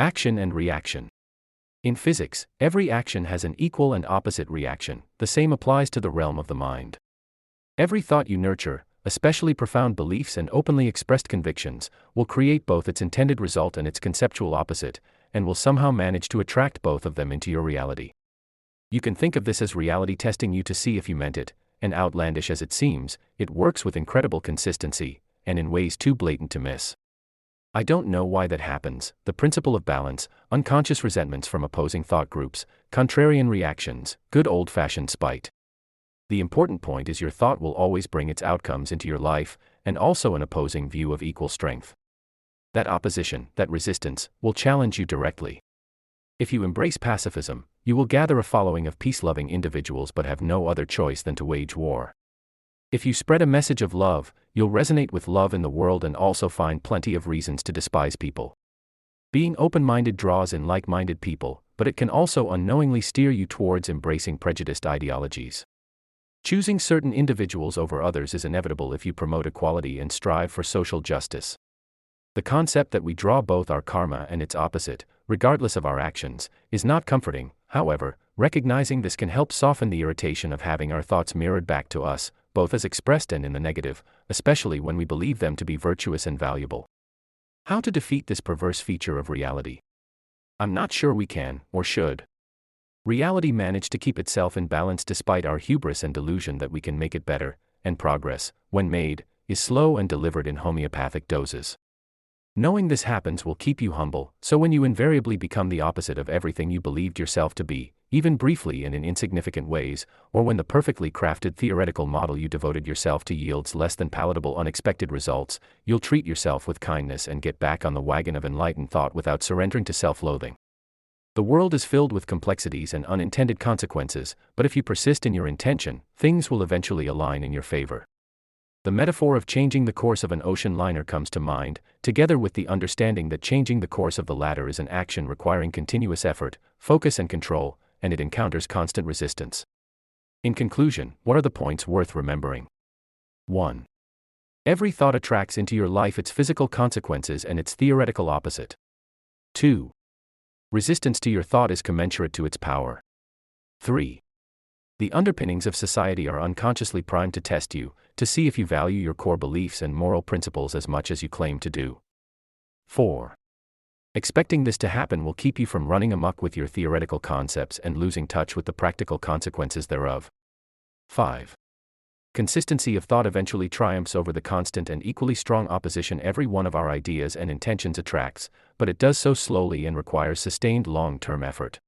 Action and reaction. In physics, every action has an equal and opposite reaction. The same applies to the realm of the mind. Every thought you nurture, especially profound beliefs and openly expressed convictions, will create both its intended result and its conceptual opposite, and will somehow manage to attract both of them into your reality. You can think of this as reality testing you to see if you meant it, and outlandish as it seems, it works with incredible consistency, and in ways too blatant to miss. I don't know why that happens: the principle of balance, unconscious resentments from opposing thought groups, contrarian reactions, good old-fashioned spite. The important point is your thought will always bring its outcomes into your life, and also an opposing view of equal strength. That opposition, that resistance, will challenge you directly. If you embrace pacifism, you will gather a following of peace-loving individuals but have no other choice than to wage war. If you spread a message of love, you'll resonate with love in the world and also find plenty of reasons to despise people. Being open-minded draws in like-minded people, but it can also unknowingly steer you towards embracing prejudiced ideologies. Choosing certain individuals over others is inevitable if you promote equality and strive for social justice. The concept that we draw both our karma and its opposite, regardless of our actions, is not comforting. However, recognizing this can help soften the irritation of having our thoughts mirrored back to us, both as expressed and in the negative, especially when we believe them to be virtuous and valuable. How to defeat this perverse feature of reality? I'm not sure we can, or should. Reality managed to keep itself in balance despite our hubris and delusion that we can make it better, and progress, when made, is slow and delivered in homeopathic doses. Knowing this happens will keep you humble, so when you invariably become the opposite of everything you believed yourself to be, even briefly and in insignificant ways, or when the perfectly crafted theoretical model you devoted yourself to yields less than palatable unexpected results, you'll treat yourself with kindness and get back on the wagon of enlightened thought without surrendering to self-loathing. The world is filled with complexities and unintended consequences, but if you persist in your intention, things will eventually align in your favor. The metaphor of changing the course of an ocean liner comes to mind, together with the understanding that changing the course of the latter is an action requiring continuous effort, focus and control, and it encounters constant resistance. In conclusion, what are the points worth remembering? 1. Every thought attracts into your life its physical consequences and its theoretical opposite. 2. Resistance to your thought is commensurate to its power. 3. The underpinnings of society are unconsciously primed to test you, to see if you value your core beliefs and moral principles as much as you claim to do. 4. Expecting this to happen will keep you from running amok with your theoretical concepts and losing touch with the practical consequences thereof. 5. Consistency of thought eventually triumphs over the constant and equally strong opposition every one of our ideas and intentions attracts, but it does so slowly and requires sustained long-term effort.